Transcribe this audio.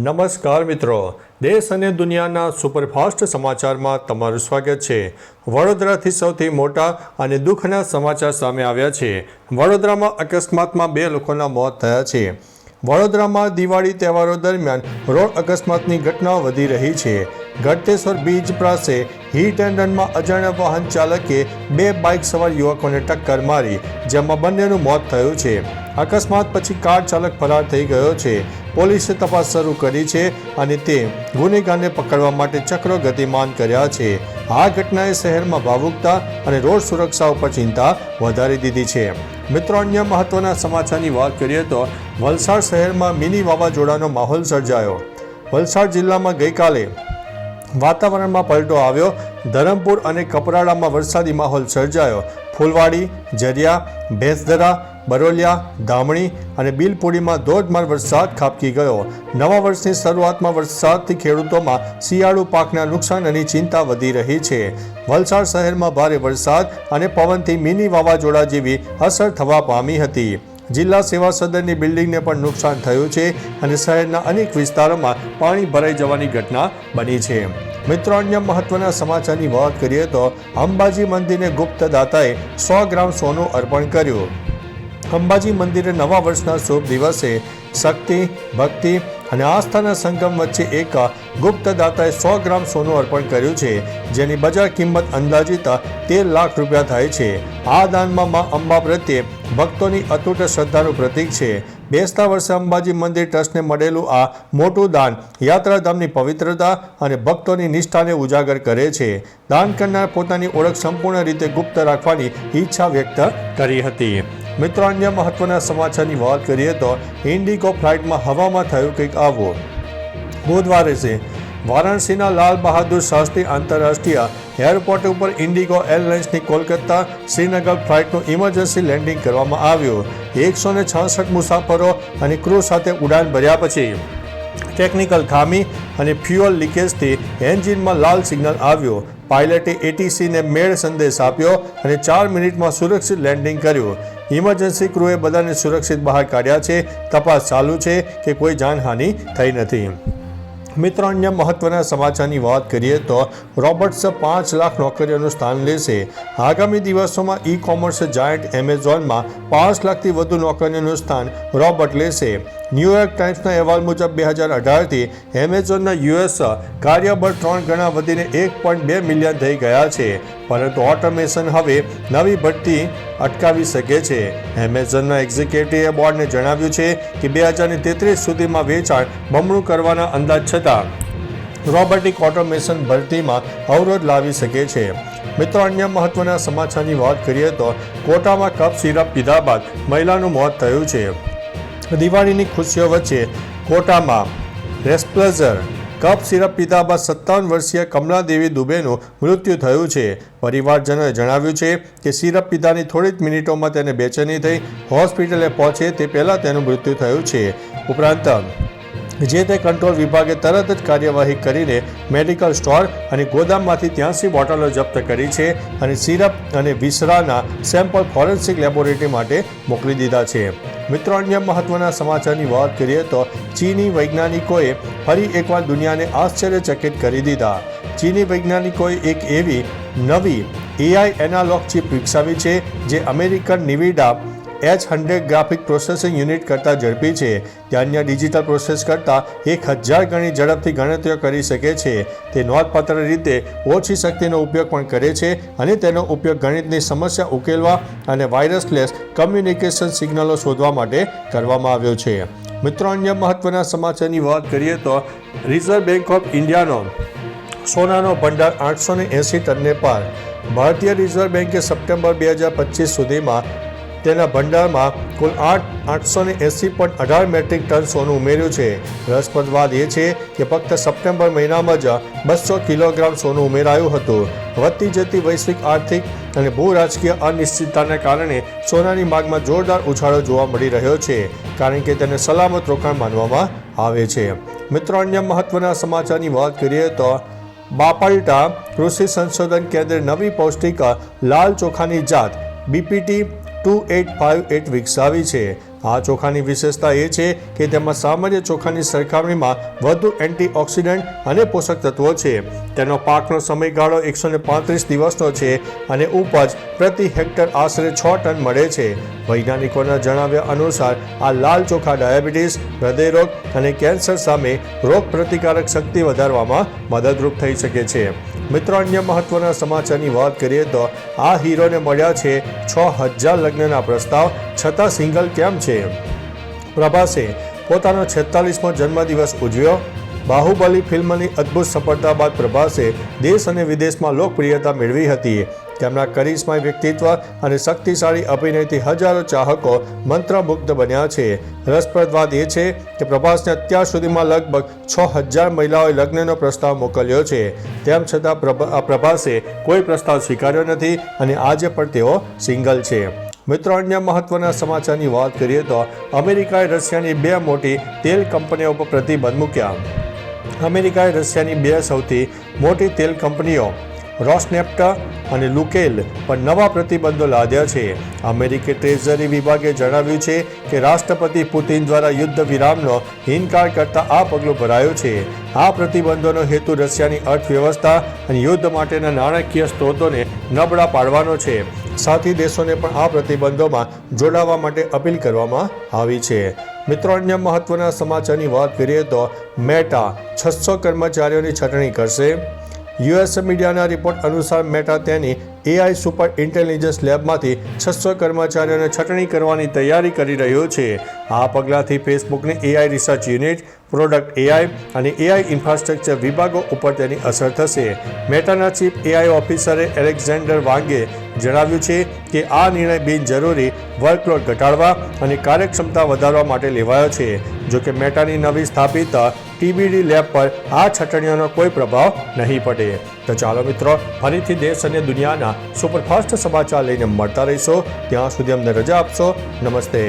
નમસ્કાર મિત્રો, દેશ અને દુનિયાના સુપરફાસ્ટ સમાચારમાં તમારું સ્વાગત છે। વડોદરાથી સૌથી મોટા અને દુઃખના સમાચાર સામે આવ્યા છે। વડોદરામાં અકસ્માતમાં 2 લોકોના મોત થયા છે। વડોદરામાં દિવાળી તહેવારો દરમિયાન રોડ અકસ્માતની ઘટનાઓ વધી રહી છે। ગળતેશ્વર બીચ પાસે હિટ એન્ડ રનમાં અજાણ્યા વાહન ચાલકે 2 બાઇક સવાર યુવકોને ટક્કર મારી, જેમાં બંનેનું મોત થયું છે। અકસ્માત પછી કાર ચાલક ફરાર થઈ ગયો છે। પોલીસે તપાસ શરૂ કરી છે અને તે ગુનેગારને પકડવા માટે ચક્રો ગતિમાન કર્યા છે। આ ઘટનાએ શહેરમાં ભાવુકતા અને રોડ સુરક્ષા ઉપર ચિંતા વધારી દીધી છે। મિત્રો, અન્ય મહત્વના સમાચારની વાત કરીએ તો વલસાડ શહેરમાં મિની વાવાઝોડાનો માહોલ સર્જાયો। વલસાડ જિલ્લામાં ગઈકાલે વાતાવરણમાં પલટો આવ્યો। ધરમપુર અને કપરાડામાં વરસાદી માહોલ સર્જાયો। ફૂલવાડી, જરિયા, ભેંસદરા, બરોલિયા, ધામણી અને બિલપુડીમાં ધોધમાર વરસાદ ખાબકી ગયો। નવા વર્ષની શરૂઆતમાં વરસાદથી ખેડૂતોમાં શિયાળુ પાકના નુકસાનની ચિંતા વધી રહી છે। વલસાડ શહેરમાં ભારે વરસાદ અને પવનથી મિની વાવાઝોડા જેવી અસર થવા પામી હતી। જિલ્લા સેવા સદનની બિલ્ડિંગને પણ નુકસાન થયું છે અને શહેરના અનેક વિસ્તારોમાં પાણી ભરાઈ જવાની ઘટના બની છે। મિત્રો, અન્ય મહત્વના સમાચારની વાત કરીએ તો અંબાજી મંદિરને ગુપ્ત દાતાએ 100 ગ્રામ સોનું અર્પણ કર્યું। અંબાજી મંદિરે નવા વર્ષના શુભ દિવસે શક્તિ, ભક્તિ અને આસ્થાના સંગમ વચ્ચે એક ગુપ્ત દાતાએ 100 ગ્રામ સોનું અર્પણ કર્યું છે, જેની બજાર કિંમત અંદાજિત 13 લાખ રૂપિયા થાય છે। આ દાનમાં મા અંબા પ્રત્યે ભક્તોની અતૂટ શ્રદ્ધાનું પ્રતીક છે। બેસતા વર્ષે અંબાજી મંદિર ટ્રસ્ટને મળેલું આ મોટું દાન યાત્રાધામની પવિત્રતા અને ભક્તોની નિષ્ઠાને ઉજાગર કરે છે। દાન કરનાર પોતાની ઓળખ સંપૂર્ણ રીતે ગુપ્ત રાખવાની ઈચ્છા વ્યક્ત કરી હતી। મિત્રો, અન્ય મહત્વના સમાચારની વાત કરીએ તો ઇન્ડિગો ફ્લાઇટમાં હવામાં થયું કંઈક આવું। બુધવારે છે વારાણસીના લાલ બહાદુર શાસ્ત્રી આંતરરાષ્ટ્રીય એરપોર્ટ ઉપર ઇન્ડિગો એરલાઇન્સની કોલકાતા શ્રીનગર ફ્લાઇટનું ઇમરજન્સી લેન્ડિંગ કરવામાં આવ્યું। 166 મુસાફરો અને ક્રૂ સાથે ઉડાન ભર્યા પછી ટેકનિકલ ખામી અને ફ્યુઅલ લીકેજથી એન્જિનમાં લાલ સિગ્નલ આવ્યું। પાયલટે એટીસીને મેળ સંદેશ આપ્યો અને 4 મિનિટમાં સુરક્ષિત લેન્ડિંગ કર્યું। ઇમરજન્સી ક્રૂએ બધાને સુરક્ષિત બહાર કાઢ્યા છે। તપાસ ચાલુ છે કે કોઈ જાનહાનિ થઈ નથી। મિત્રો, અન્ય મહત્વના સમાચારની વાત કરીએ તો રોબોટ્સ 5 લાખ નોકરીઓનું સ્થાન લેશે। આગામી દિવસોમાં ઈ કોમર્સ જાયન્ટ એમેઝોનમાં 5 લાખથી વધુ નોકરીઓનું સ્થાન રોબોટ લેશે। ન્યૂયોર્ક ટાઈમ્સના અહેવાલ મુજબ 2018થી એમેઝોનના યુએસ કાર્યબળ 3 ગણા વધીને 1.2 મિલિયન થઈ ગયા છે, પરંતુ ઓટોમેશન હવે નવી ભરતી અટકાવી શકે છે। એમેઝોનના એક્ઝિક્યુટિવ બોર્ડને જણાવ્યું છે કે 2033 સુધીમાં વેચાણ બમણું કરવાના અંદાજ છતાં રોબોટિક ઓટોમેશન ભરતીમાં અવરોધ લાવી શકે છે। મિત્રો, અન્ય મહત્વના સમાચારની વાત કરીએ તો કોટામાં કફ સિરપ પીધા બાદ મહિલાનું મોત થયું છે। દિવાળીની ખુશીઓ વચ્ચે કોટામાં રેસ્પ્લઝર કફ સિરપ પીધા બાદ 57 વર્ષીય કમલાદેવી દુબેનું મૃત્યુ થયું છે। પરિવારજનોએ જણાવ્યું છે કે સિરપ પીધાની થોડી જ મિનિટોમાં તેને બેચેની થઈ હોસ્પિટલે પહોંચે તે પહેલાં તેનું મૃત્યુ થયું છે। ઉપરાંત જે તે કંટ્રોલ વિભાગે તરત જ કાર્યવાહી કરીને મેડિકલ સ્ટોર અને ગોદામમાંથી 83 બોટલો જપ્ત કરી છે અને સિરપ અને વિસરાના સેમ્પલ ફોરેન્સિક લેબોરેટરી માટે મોકલી દીધા છે। મિત્રો, અન્ય મહત્વના સમાચારની વાત કરીએ તો ચીની વૈજ્ઞાનિકોએ ફરી એકવાર દુનિયાને આશ્ચર્યચકિત કરી દીધા। ચીની વૈજ્ઞાનિકોએ એક એવી નવી એઆઈ એનાલોગ ચિપ વિકસાવી છે જે American Nvidia H100 graphic processing unit કરતાં ઝડપી છે। તે અન્ય ડિજિટલ પ્રોસેસ કરતાં 1000 ગણી ઝડપથી ગણતરીઓ કરી શકે છે। તે નોંધપાત્ર રીતે ઓછી શક્તિનો ઉપયોગ પણ કરે છે અને તેનો ઉપયોગ ગણિતની સમસ્યા ઉકેલવા અને વાયરલેસ કમ્યુનિકેશન સિગ્નલો શોધવા માટે કરવામાં આવ્યો છે। મિત્રો, અન્ય મહત્વના સમાચારની વાત કરીએ તો રિઝર્વ બેંક ઓફ ઇન્ડિયાનો સોનાનો ભંડાર 880 ટનને પાર। ભારતીય રિઝર્વ બેંકે સપ્ટેમ્બર 2025 સુધીમાં તેના ભંડારમાં કુલ 880.18 મેટ્રિક ટન સોનું ઉમેર્યું છે। રસપ્રદ વાત એ છે કે ફક્ત સપ્ટેમ્બર મહિનામાં જ 200 કિલોગ્રામ સોનું ઉમેરાયું હતું। વધતી જતી વૈશ્વિક આર્થિક અને ભૂ રાજકીય અનિશ્ચિતતાને કારણે સોનાની માંગમાં જોરદાર ઉછાળો જોવા મળી રહ્યો છે, કારણ કે તેને સલામત રોકાણ માનવામાં આવે છે। મિત્રો, અન્ય મહત્વના સમાચારની વાત કરીએ તો બાપલ્ટા કૃષિ સંશોધન કેન્દ્રે નવી પૌષ્ટિક લાલ ચોખાની જાત BPT 2858 વિકસાવી છે। આ ચોખાની વિશેષતા એ છે કે તેમાં સામાન્ય ચોખાની સરખામણીમાં વધુ એન્ટીઓક્સિડન્ટ અને પોષક તત્વો છે. તેનો પાકનો સમયગાળો 135 દિવસનો છે અને ઉપજ પ્રતિ હેક્ટર આશરે 6 ટન મળે છે. વૈજ્ઞાનિકોના જણાવ્યા અનુસાર આ લાલ ચોખા ડાયાબિટીસ, હૃદયરોગ અને કેન્સર સામે રોગ પ્રતિકારક શક્તિ વધારવામાં મદદરૂપ થઈ શકે છે. મિત્રો, અન્ય મહત્વના સમાચારની વાત કરીએ તો આ હીરોને મળ્યા છે 6000 લગ્નના પ્રસ્તાવ, છતાં સિંગલ કેમ છે? પ્રભાસે પોતાનો 46મો જન્મદિવસ ઉજવ્યો. બાહુબલી ફિલ્મની અદ્ભુત સફળતા બાદ પ્રભાસે દેશ અને વિદેશમાં લોકપ્રિયતા મેળવી હતી. તેમના કરિશ્માઈ વ્યક્તિત્વ અને શક્તિશાળી અભિનયથી હજારો ચાહકો મંત્રમુગ્ધ બન્યા છે. રસપ્રદ વાત એ છે કે પ્રભાસને અત્યાર સુધીમાં લગભગ 6000 મહિલાઓએ લગ્નનો પ્રસ્તાવ મોકલ્યો છે. તેમ છતાં પ્રભાસે કોઈ પ્રસ્તાવ સ્વીકાર્યો નથી અને આજે પણ તેઓ સિંગલ છે. મિત્રો, અન્ય મહત્વના સમાચારની વાત કરીએ તો અમેરિકાએ રશિયાની 2 મોટી તેલ કંપનીઓ પર પ્રતિબંધ મૂક્યા. અમેરિકાએ રશિયાની 2 સૌથી મોટી તેલ કંપનીઓ રોસનેફ્ટ અને લુકેલ પર નવા પ્રતિબંધો લાદ્યા છે. અમેરિકી ટ્રેઝરી વિભાગે જણાવ્યું છે કે રાષ્ટ્રપતિ પુતિન દ્વારા યુદ્ધ વિરામનો ઇનકાર કરતા આ પગલું ભરાયું છે. આ પ્રતિબંધોનો હેતુ રશિયાની અર્થવ્યવસ્થા અને યુદ્ધ માટેના નાણાકીય સ્ત્રોતોને નબળા પાડવાનો છે. સાથી દેશોને પણ આ પ્રતિબંધોમાં જોડાવા માટે અપીલ કરવામાં આવી છે. મિત્રો, અન્ય મહત્વના સમાચારની વાત કરીએ તો મેટા 600 કર્મચારીઓની છટણી કરશે. યુએસ મીડિયાના રિપોર્ટ અનુસાર મેટા તેની AI સુપર ઇન્ટેલિજન્સ લેબમાંથી 600 કર્મચારીઓને છટણી કરવાની તૈયારી કરી રહ્યો છે. આ પગલાંથી ફેસબુકની AI research unit, product AI અને AI ઇન્ફ્રાસ્ટ્રક્ચર વિભાગો ઉપર તેની અસર થશે. મેટાના ચીફ AI ઓફિસરે એલેક્ઝાન્ડર વાંગે જણાવ્યું છે કે આ નિર્ણય બિનજરૂરી વર્કલોડ ઘટાડવા અને કાર્યક્ષમતા વધારવા માટે લેવાયો છે. જોકે મેટાની નવી સ્થાપિત TBD લેબ પર આ છટણીઓનો કોઈ પ્રભાવ નહીં પડે. તો ચાલો મિત્રો, ફરીથી દેશ અને દુનિયાના સુપરફાસ્ટ સમાચાર લઈને મળતા રહીશો. ત્યાં સુધી અમને રજા આપશો. નમસ્તે.